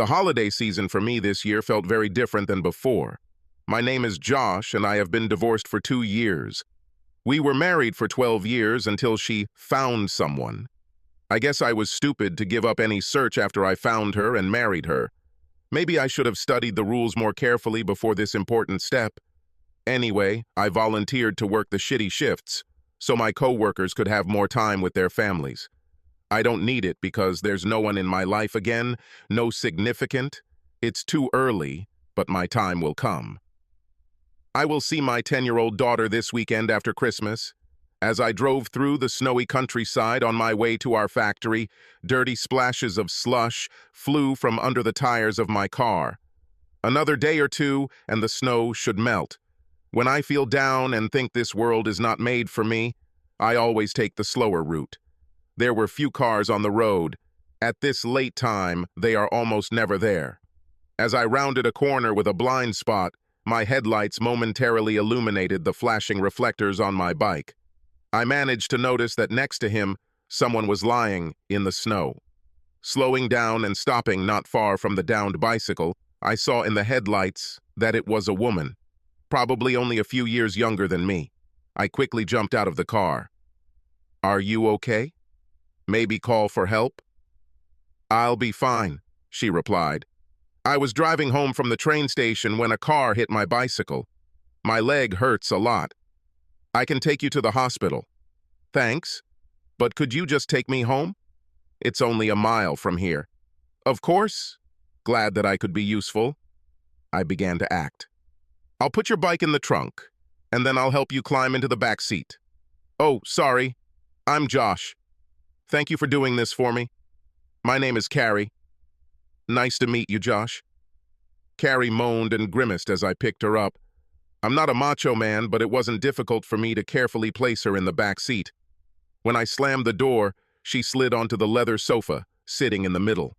The holiday season for me this year felt very different than before. My name is Josh, and I have been divorced for 2 years. We were married for 12 years until she found someone. I guess I was stupid to give up any search after I found her and married her. Maybe I should have studied the rules more carefully before this important step. Anyway, I volunteered to work the shitty shifts, so my coworkers could have more time with their families. I don't need it because there's no one in my life again, no significant. It's too early, but my time will come. I will see my 10-year-old daughter this weekend after Christmas. As I drove through the snowy countryside on my way to our factory, dirty splashes of slush flew from under the tires of my car. Another day or two, and the snow should melt. When I feel down and think this world is not made for me, I always take the slower route. There were few cars on the road. At this late time, they are almost never there. As I rounded a corner with a blind spot, my headlights momentarily illuminated the flashing reflectors on my bike. I managed to notice that next to him, someone was lying in the snow. Slowing down and stopping not far from the downed bicycle, I saw in the headlights that it was a woman, probably only a few years younger than me. I quickly jumped out of the car. "Are you okay? Maybe call for help?" "I'll be fine," she replied. I was driving home from the train station when a car hit my bicycle. My leg hurts a lot. "I can take you to the hospital." "Thanks, but could you just take me home? It's only a mile from here." "Of course." Glad that I could be useful, I began to act. "I'll put your bike in the trunk, and then I'll help you climb into the back seat." "Oh, sorry. I'm Josh. Thank you for doing this for me. My name is Carrie." "Nice to meet you, Josh." Carrie moaned and grimaced as I picked her up. I'm not a macho man, but it wasn't difficult for me to carefully place her in the back seat. When I slammed the door, she slid onto the leather sofa, sitting in the middle.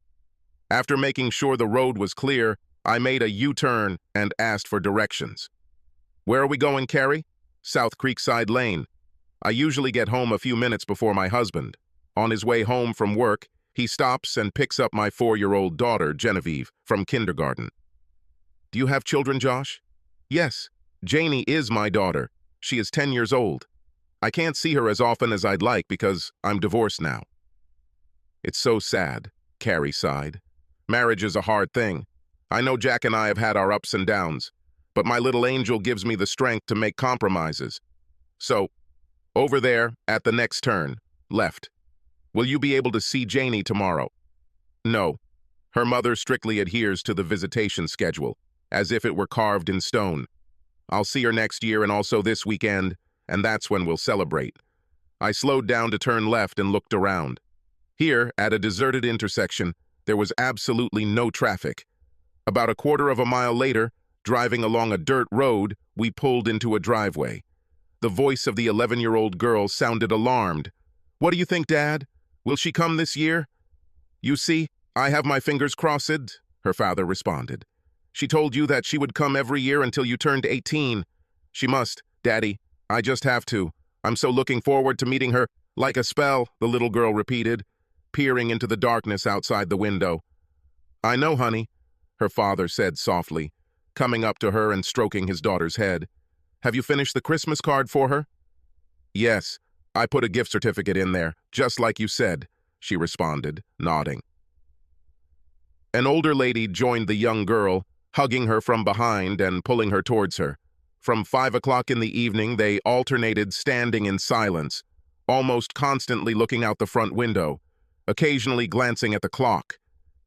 After making sure the road was clear, I made a U-turn and asked for directions. "Where are we going, Carrie?" "South Creekside Lane. I usually get home a few minutes before my husband. On his way home from work, he stops and picks up my 4-year-old daughter, Genevieve, from kindergarten." "Do you have children, Josh?" "Yes. Janie is my daughter. She is 10 years old. I can't see her as often as I'd like because I'm divorced now." "It's so sad," Carrie sighed. "Marriage is a hard thing. I know Jack and I have had our ups and downs, but my little angel gives me the strength to make compromises. So, over there, at the next turn, left. Will you be able to see Janie tomorrow?" "No. Her mother strictly adheres to the visitation schedule, as if it were carved in stone. I'll see her next year and also this weekend, and that's when we'll celebrate." I slowed down to turn left and looked around. Here, at a deserted intersection, there was absolutely no traffic. About a quarter of a mile later, driving along a dirt road, we pulled into a driveway. The voice of the 11-year-old girl sounded alarmed. "What do you think, Dad? Will she come this year?" "You see, I have my fingers crossed," her father responded. "She told you that she would come every year until you turned 18. She must, Daddy. I just have to. I'm so looking forward to meeting her." "Like a spell," the little girl repeated, peering into the darkness outside the window. "I know, honey," her father said softly, coming up to her and stroking his daughter's head. "Have you finished the Christmas card for her?" "Yes, I put a gift certificate in there, just like you said," she responded, nodding. An older lady joined the young girl, hugging her from behind and pulling her towards her. From 5 o'clock in the evening, they alternated standing in silence, almost constantly looking out the front window, occasionally glancing at the clock.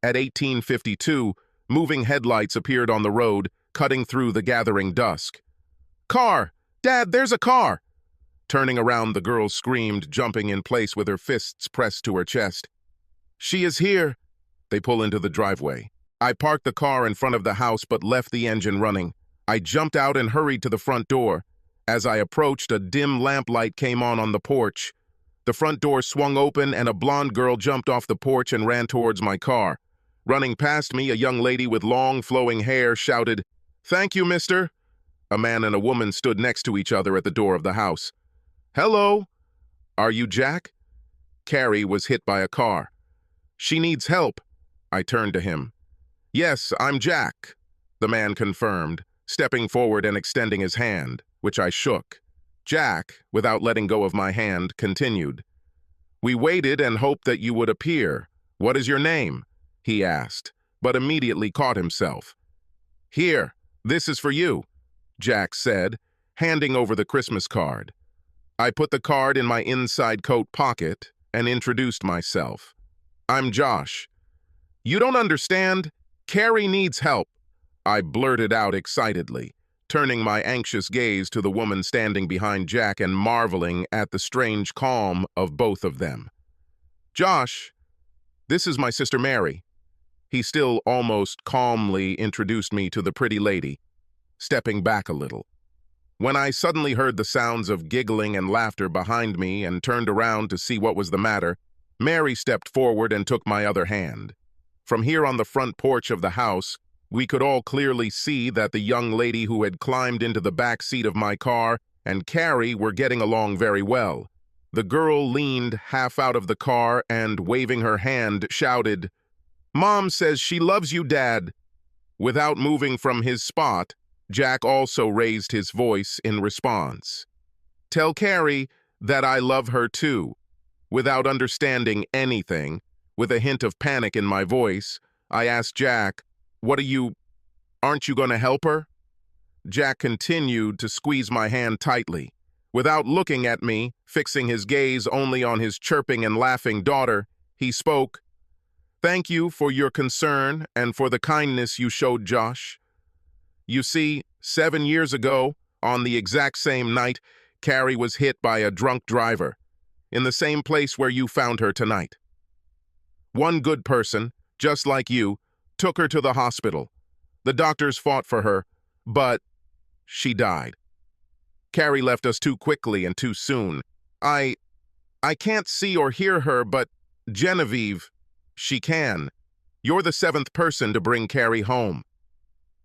At 18:52, moving headlights appeared on the road, cutting through the gathering dusk. "Car! Dad, there's a car!" Turning around, the girl screamed, jumping in place with her fists pressed to her chest. "She is here!" They pull into the driveway. I parked the car in front of the house but left the engine running. I jumped out and hurried to the front door. As I approached, a dim lamplight came on the porch. The front door swung open and a blonde girl jumped off the porch and ran towards my car. Running past me, a young lady with long, flowing hair shouted, "Thank you, mister." A man and a woman stood next to each other at the door of the house. "Hello. Are you Jack?" Carrie was hit by a car. "She needs help." I turned to him. "Yes, I'm Jack," the man confirmed, stepping forward and extending his hand, which I shook. Jack, without letting go of my hand, continued. "We waited and hoped that you would appear. What is your name?" he asked, but immediately caught himself. "Here, this is for you," Jack said, handing over the Christmas card. I put the card in my inside coat pocket and introduced myself. "I'm Josh." "You don't understand? Carrie needs help," I blurted out excitedly, turning my anxious gaze to the woman standing behind Jack and marveling at the strange calm of both of them. "Josh, this is my sister Mary." He still almost calmly introduced me to the pretty lady, stepping back a little. When I suddenly heard the sounds of giggling and laughter behind me and turned around to see what was the matter, Mary stepped forward and took my other hand. From here on the front porch of the house, we could all clearly see that the young lady who had climbed into the back seat of my car and Carrie were getting along very well. The girl leaned half out of the car and, waving her hand, shouted, "Mom says she loves you, Dad." Without moving from his spot, Jack also raised his voice in response. "Tell Carrie that I love her too." Without understanding anything, with a hint of panic in my voice, I asked Jack, aren't you going to help her?" Jack continued to squeeze my hand tightly. Without looking at me, fixing his gaze only on his chirping and laughing daughter, he spoke, "Thank you for your concern and for the kindness you showed, Josh. You see, 7 years ago, on the exact same night, Carrie was hit by a drunk driver, in the same place where you found her tonight. One good person, just like you, took her to the hospital. The doctors fought for her, but she died. Carrie left us too quickly and too soon. I can't see or hear her, but Genevieve, she can. You're the 7th person to bring Carrie home."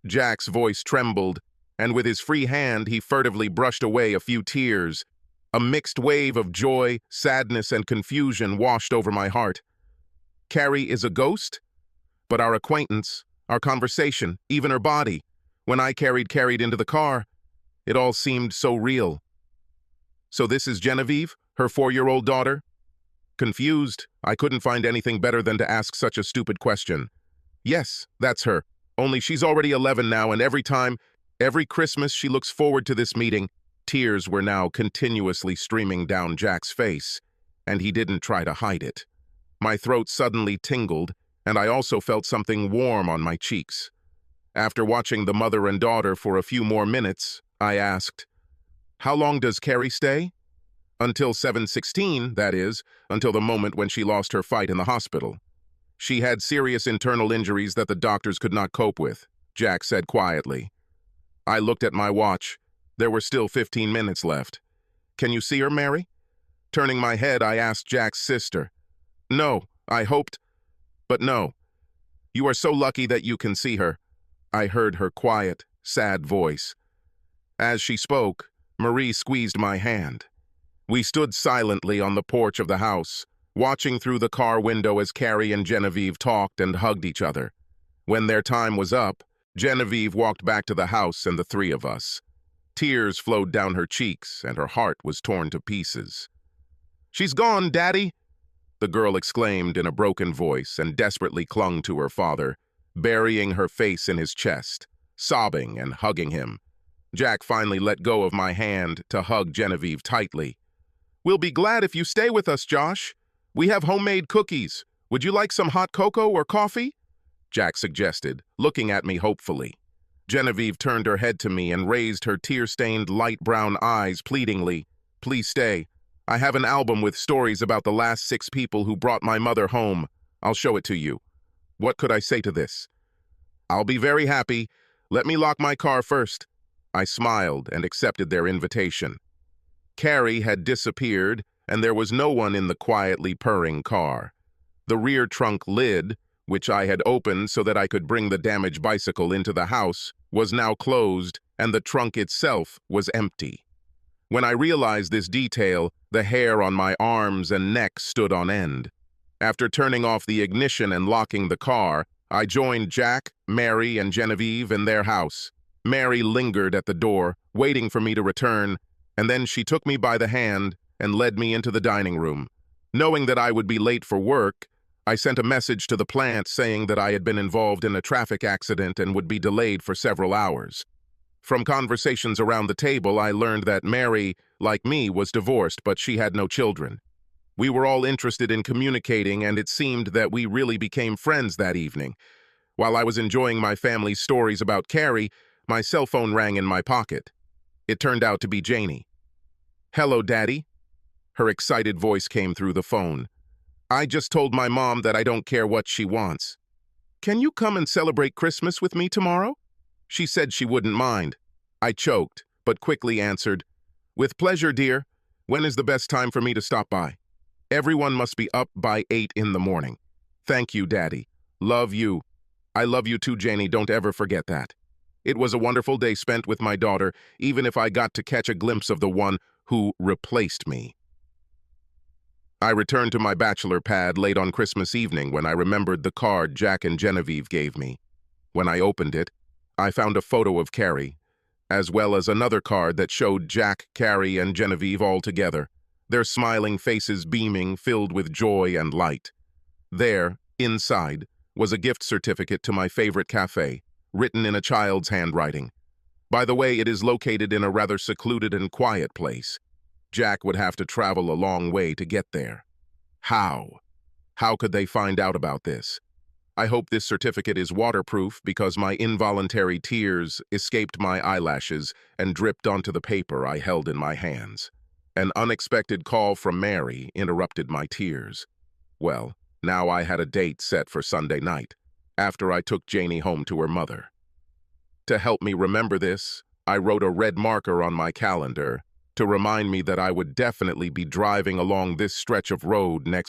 Jack's voice trembled, and with his free hand he furtively brushed away a few tears. A mixed wave of joy, sadness, and confusion washed over my heart. Carrie is a ghost? But our acquaintance, our conversation, even her body, when I carried into the car, it all seemed so real. So this is Genevieve, her 4-year-old daughter? Confused, I couldn't find anything better than to ask such a stupid question. "Yes, that's her. Only she's already 11 now, and every Christmas she looks forward to this meeting." Tears were now continuously streaming down Jack's face, and he didn't try to hide it. My throat suddenly tingled, and I also felt something warm on my cheeks. After watching the mother and daughter for a few more minutes, I asked, "How long does Carrie stay?" "Until 7/16, that is, until the moment when she lost her fight in the hospital. She had serious internal injuries that the doctors could not cope with," Jack said quietly. I looked at my watch. There were still 15 minutes left. "Can you see her, Mary?" Turning my head, I asked Jack's sister. "No, I hoped, but no. You are so lucky that you can see her," I heard her quiet, sad voice. As she spoke, Marie squeezed my hand. We stood silently on the porch of the house, watching through the car window as Carrie and Genevieve talked and hugged each other. When their time was up, Genevieve walked back to the house and the 3 of us. Tears flowed down her cheeks and her heart was torn to pieces. "She's gone, Daddy!" the girl exclaimed in a broken voice and desperately clung to her father, burying her face in his chest, sobbing and hugging him. Jack finally let go of my hand to hug Genevieve tightly. "We'll be glad if you stay with us, Josh. We have homemade cookies. Would you like some hot cocoa or coffee?" Jack suggested, looking at me hopefully. Genevieve turned her head to me and raised her tear-stained light brown eyes pleadingly. "Please stay. I have an album with stories about the last 6 people who brought my mother home. I'll show it to you." What could I say to this? "I'll be very happy. Let me lock my car first." I smiled and accepted their invitation. Carrie had disappeared, and there was no one in the quietly purring car. The rear trunk lid, which I had opened so that I could bring the damaged bicycle into the house, was now closed, and the trunk itself was empty. When I realized this detail, the hair on my arms and neck stood on end. After turning off the ignition and locking the car, I joined Jack, Mary and Genevieve in their house. Mary lingered at the door, waiting for me to return, and then she took me by the hand and led me into the dining room. Knowing that I would be late for work, I sent a message to the plant saying that I had been involved in a traffic accident and would be delayed for several hours. From conversations around the table, I learned that Mary, like me, was divorced, but she had no children. We were all interested in communicating, and it seemed that we really became friends that evening. While I was enjoying my family's stories about Carrie, my cell phone rang in my pocket. It turned out to be Janie. "Hello, Daddy." Her excited voice came through the phone. "I just told my mom that I don't care what she wants. Can you come and celebrate Christmas with me tomorrow?" She said she wouldn't mind. I choked, but quickly answered, "With pleasure, dear. When is the best time for me to stop by?" "Everyone must be up by 8 in the morning. Thank you, Daddy. Love you." "I love you too, Janie. Don't ever forget that." It was a wonderful day spent with my daughter, even if I got to catch a glimpse of the one who replaced me. I returned to my bachelor pad late on Christmas evening when I remembered the card Jack and Genevieve gave me. When I opened it, I found a photo of Carrie, as well as another card that showed Jack, Carrie, and Genevieve all together, their smiling faces beaming, filled with joy and light. There, inside, was a gift certificate to my favorite cafe, written in a child's handwriting. By the way, it is located in a rather secluded and quiet place. Jack would have to travel a long way to get there. How? How could they find out about this? I hope this certificate is waterproof because my involuntary tears escaped my eyelashes and dripped onto the paper I held in my hands. An unexpected call from Mary interrupted my tears. Well, now I had a date set for Sunday night, after I took Janie home to her mother. To help me remember this, I wrote a red marker on my calendar to remind me that I would definitely be driving along this stretch of road next